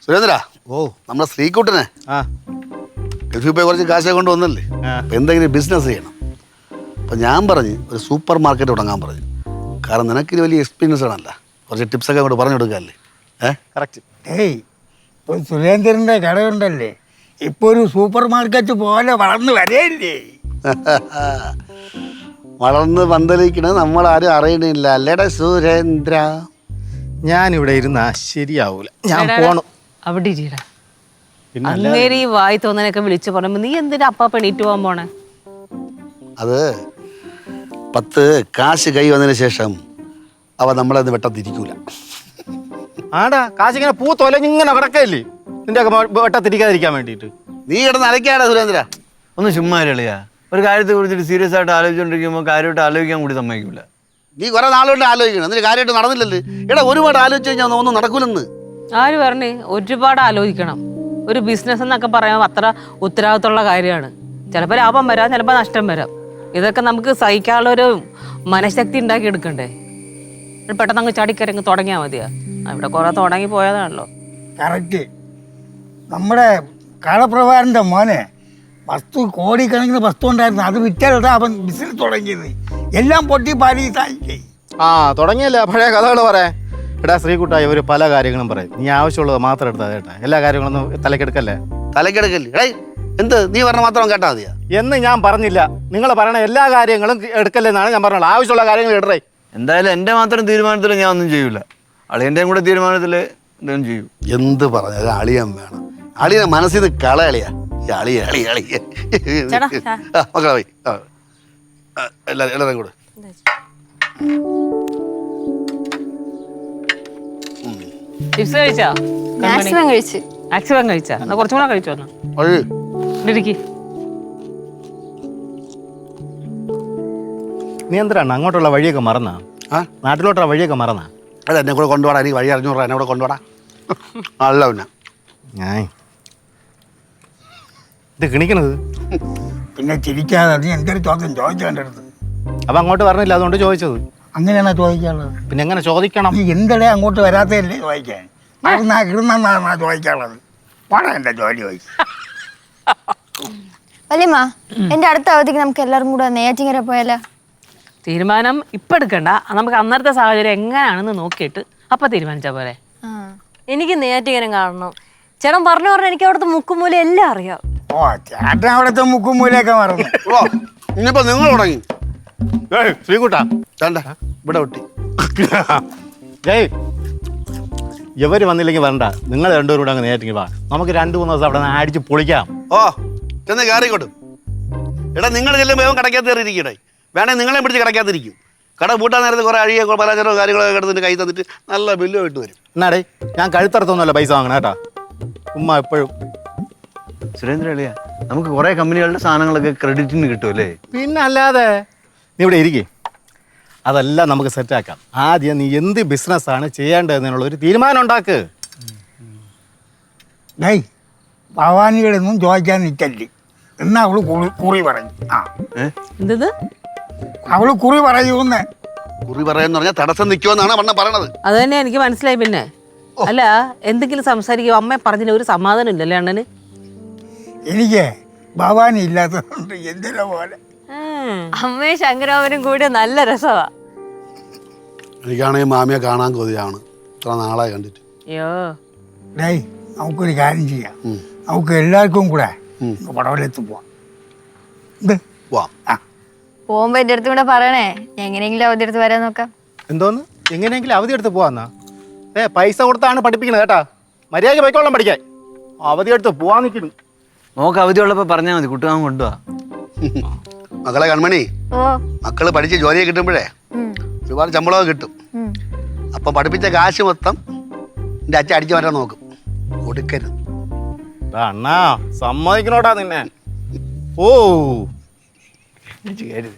സുരേന്ദ്ര, ഓ നമ്മുടെ ശ്രീകുട്ടനെ ആ ഗൾഫിൽ പോയി കുറച്ച് കാശൊക്കെ കൊണ്ട് വന്നല്ലേ, അപ്പം എന്തെങ്കിലും ബിസിനസ് ചെയ്യണം. അപ്പം ഞാൻ പറഞ്ഞ് ഒരു സൂപ്പർ മാർക്കറ്റ് തുടങ്ങാൻ പറഞ്ഞു. കാരണം നിനക്കിത് വലിയ എക്സ്പീരിയൻസ് ആണല്ല, കുറച്ച് ടിപ്സൊക്കെ അങ്ങോട്ട് പറഞ്ഞു കൊടുക്കാമല്ലേ? കറക്റ്റ്. ഏയ് ഇപ്പോൾ സുരേന്ദ്രൻ്റെ കടയുണ്ടല്ലേ, ഇപ്പോൾ ഒരു സൂപ്പർ മാർക്കറ്റ് പോലെ വളർന്നു വരേല്ലേ. വളർന്ന് പന്തലിക്കണത് നമ്മളാരും അറിയണില്ല അല്ലേടാ സുരേന്ദ്ര. ഞാനിവിടെ ഇരുന്നാ ശരിയാവൂല, ഞാൻ പോണു. അവിടെ ഇരിടാ. പിന്നെ അങ്ങേര് ഈ വായി തോന്നനൊക്കെ വിളിച്ചു പറയുമ്പോ നീ എന്തിനാ അപ്പാ പെണീറ്റ് പോകാൻ പോണേ? അത് 10 കാശ് കൈ വന്നതിന് ശേഷം അവ നമ്മളത് വെട്ടത്തിരിക്കൂല. ആടാ കാശിങ്ങനെ പൂ തൊലഞ്ഞിങ്ങനെ കിടക്കല്ലേ നിന്റെ വെട്ടത്തിരിക്കാതിരിക്കാൻ വേണ്ടിയിട്ട്. നീ കിടന്ന് അലക്കാടാ സുരേന്ദ്ര. ഒന്ന് ചുമ്മാ കളിയാ. ഒരു കാര്യത്തെ കുറിച്ചിട്ട് സീരിയസ് ആയിട്ട് ആലോചിച്ചുകൊണ്ടിരിക്കുമ്പോൾ കാര്യമായിട്ട് ആലോചിക്കാൻ കൂടി സമ്മതിക്കില്ല. നീ കുറെ നാളുകൊണ്ട് ആലോചിക്കണം, എന്നിട്ട് കാര്യമായിട്ട് നടന്നില്ലല്ലേ? എടാ ഒരുപാട് ആലോചിച്ച് കഴിഞ്ഞാൽ ഒന്നും നടക്കൂലെന്ന്. ആര് പറഞ്ഞേ? ഒരുപാട് ആലോചിക്കണം. ഒരു ബിസിനസ് എന്നൊക്കെ പറയുമ്പോൾ അത്ര ഉത്തരവാദിത്തമുള്ള കാര്യമാണ്. ചിലപ്പോൾ ലാഭം വരാം, ചിലപ്പോൾ നഷ്ടം വരാം. ഇതൊക്കെ നമുക്ക് സഹിക്കാനുള്ളൊരു മനഃശക്തി ഉണ്ടാക്കി എടുക്കണ്ടേ? പെട്ടെന്ന് അങ്ങ് ചടിക്കരങ്ങ് തുടങ്ങിയാൽ മതിയാ. ഇവിടെ കുറെ തുടങ്ങി പോയതാണല്ലോ. കറക്റ്റ്. നമ്മുടെ കാളപ്രഭാരൻ്റെ മോനെ കോടിക്കണക്കിന് വസ്തു ഉണ്ടായിരുന്നു, അത് വിറ്റാലിട്ടാ അവൻ ബിസിനസ് തുടങ്ങിയത്. എല്ലാം പൊട്ടി പാരീസായി. ആ തുടങ്ങിയല്ലേ പഴയ കഥകൾ പറയാൻ. എടാ ശ്രീകുട്ടായി ഒരു പല കാര്യങ്ങളും പറയും, നീ ആവശ്യമുള്ളത് മാത്രം എടുത്താൽ കേട്ടാ. എല്ലാ കാര്യങ്ങളൊന്നും തലക്കെടുക്കല്ലേ. തലക്കെടുക്കല്ലേ? എന്ത് നീ പറഞ്ഞ മാത്രം കേട്ടാ മതിയാ എന്ന് ഞാൻ പറഞ്ഞില്ല. നിങ്ങൾ പറയണ എല്ലാ കാര്യങ്ങളും എടുക്കല്ലെന്നാണ് ഞാൻ പറഞ്ഞത്. ആവശ്യമുള്ള കാര്യങ്ങൾ ഇടറേ. എന്തായാലും എൻ്റെ മാത്രം തീരുമാനത്തിൽ ഞാൻ ഒന്നും ചെയ്യൂല. അളിയൻ്റെയും കൂടെ തീരുമാനത്തിൽ എന്തെങ്കിലും ചെയ്യും. എന്ത് പറഞ്ഞാലും അളിയൻ വേണം. അളിയനെ മനസ്സിൽ നിന്ന് കളയളിയാ. മക്കളെ പോയി എല്ലാവരും കൂടെ ചിപ്സ് കഴിച്ചാ? മാക്സിമം കഴിച്ച്. മാക്സിമം കഴിച്ചാ? എന്നാ കുറച്ചും കൂടെ കഴിച്ചു വന്നു. നീ എന്തിനാണ് അങ്ങോട്ടുള്ള വഴിയൊക്കെ മറന്നാ? നാട്ടിലോട്ടുള്ള വഴിയൊക്കെ മറന്നാ? അല്ല, എന്നെ കൂടെ കൊണ്ടുപോടാ. എനിക്ക് വഴി അറിഞ്ഞൂടാ, എന്നെ കൂടെ കൊണ്ടുപോടാ. അല്ല പിന്നെ ഞാൻ ഇത് കിണിക്കണത്. പിന്നെ ചിരിക്കാതെ നീ എന്തൊരു ചോദ്യം ചോദിച്ചേണ്ടത്. അപ്പം അങ്ങോട്ട് പറഞ്ഞില്ല, അതുകൊണ്ട് ചോദിച്ചത്. അങ്ങനെയാണോ ചോദിക്കാനുള്ളത്? പിന്നെ എങ്ങനെ ചോദിക്കണം? നീ എന്തടേ അങ്ങോട്ട് വരാത്തല്ലേ ചോദിക്കാൻ? കിടന്നാ ചോദിക്കാനുള്ളത്. പാടാ എൻ്റെ ജോലി ചോദിക്കും. വല്യമ്മ, എന്റെ അടുത്ത അവധിക്ക് നമുക്ക് എല്ലാവരും കൂടെ നെയ്യാറ്റിൻകര പോയാലോ? തീരുമാനം ഇപ്പം എടുക്കണ്ട, നമുക്ക് അന്നത്തെ സാഹചര്യം എങ്ങനെയാണെന്ന് നോക്കിയിട്ട് അപ്പം തീരുമാനിച്ചാൽ പോരെ. എനിക്ക് നെയ്യാറ്റിൻകര കാണണം. ചേട്ടൻ പറഞ്ഞു എനിക്ക് അവിടുത്തെ മുക്കുമൂല എല്ലാം അറിയാം. ഓ, ചേട്ടൻ അവിടുത്തെ മുക്കും മൂലയൊക്കെ മറന്നു. ഓ, ഇനിയിപ്പോ നിങ്ങൾ തുടങ്ങി. ശ്രീകുട്ടാ ഇവിടെ ഒട്ടി. ഏയ് ഇവര് വന്നില്ലെങ്കിൽ വരണ്ട, നിങ്ങൾ രണ്ടുപേരും കൂടെ അങ്ങ് നേരിട്ട് വാ. നമുക്ക് 2-3 ദിവസം അവിടെ അടിച്ച് പൊളിക്കാം. ഓ ചെന്ന് കയറിക്കോട്ടും. എടാ നിങ്ങൾ ചെല്ലുമ്പോൾ കടക്കാത്ത കയറിയിരിക്കണേ. വേണേ നിങ്ങളെ പിടിച്ച് കടക്കാത്തിരിക്കും. കട പൂട്ടാൻ നേരത്ത് കുറെ അഴിയോ പലചരോ കാര്യങ്ങളൊക്കെ കിടന്നിട്ട് കൈ തന്നിട്ട് നല്ല ബില്ലും ഇട്ട് വരും. എന്നാടേ ഞാൻ കഴുത്തറത്തൊന്നുമല്ല പൈസ വാങ്ങണം കേട്ടാ. ഉമ്മ എപ്പോഴും സുരേന്ദ്ര അളിയ, നമുക്ക് കുറേ കമ്പനികളുടെ സാധനങ്ങളൊക്കെ ക്രെഡിറ്റിന് കിട്ടുമല്ലേ? പിന്നെ അല്ലാതെ. നീ ഇവിടെ ഇരിക്കേ, അതെല്ലാം നമുക്ക് സെറ്റാക്കാം. ആദ്യം നീ എന്ത് ബിസിനസ്സാണ് ചെയ്യേണ്ടതെന്നുള്ള ഒരു തീരുമാനം ഉണ്ടാക്ക്. ഡേയ്, ഭവാനികളൊന്നും ചോദിക്കാൻ നിൽക്കല്ലേ. എന്നാ അവള് കുറി പറയും. ആ എന്തത്? അവള് കുറി പറയൂന്ന്. കുറി പറയാന്ന് പറഞ്ഞാൽ തടസ്സം നിൽക്കുമെന്നാണ് അണ്ണ പറയണത്. അത് തന്നെ എനിക്ക് മനസ്സിലായി. പിന്നെ അല്ല, എന്തെങ്കിലും സംസാരിക്കുമോ? അമ്മ പറഞ്ഞില്ല, ഒരു സമാധാനം ഇല്ലല്ലേ അണ്ണന്? എനിക്ക് ഭവാനി ഇല്ലാത്തതുകൊണ്ട് എന്തിനാ പോലെ. അമ്മയും ശങ്കരാമനും കൂടി നല്ല രസമാ. എനിക്കാണെങ്കിൽ മാമിയെ കാണാൻ കൊതിയാണ്, ഇത്ര നാളായി കണ്ടിട്ട്. അയ്യോ ഡേയ്, നമുക്കൊരു കാര്യം ചെയ്യാം. നമുക്ക് എല്ലാവർക്കും കൂടെ പടവലത്ത് പോവാം. പോകുമ്പോ എന്റെ അടുത്തും കൂടെ പറയണേ, എങ്ങനെയെങ്കിലും അവധി എടുത്ത് വരാൻ നോക്കാം. എന്തോന്ന് എങ്ങനെയെങ്കിലും അവധി എടുത്ത് പോവാന്നാ? പൈസ കൊടുത്താണ് പഠിപ്പിക്കണത് കേട്ടാ. മര്യാദയ്ക്ക് പോയിക്കോളാം പഠിക്കാൻ. അവധി എടുത്ത് പോവാൻ നിൽക്കുന്നു. നോക്ക് അവധി ഉള്ളപ്പോൾ പറഞ്ഞാൽ മതി, കുട്ടികാൻ കൊണ്ടുപോവാ. മക്കളെ കൺമണി, ഓ, മക്കള് പഠിച്ച് ജോലിയെ കിട്ടുമ്പോഴേ ഒരുപാട് ശമ്പളമൊക്കെ കിട്ടും. അപ്പം പഠിപ്പിച്ച കാശ് മൊത്തം എൻ്റെ അച്ഛൻ അടിച്ചു മാറ്റാൻ നോക്കും. കൊടുക്കരുത്. അണ്ണാ സമ്മതിക്കണോടാ നിന്നെ. ഓ കരുത്.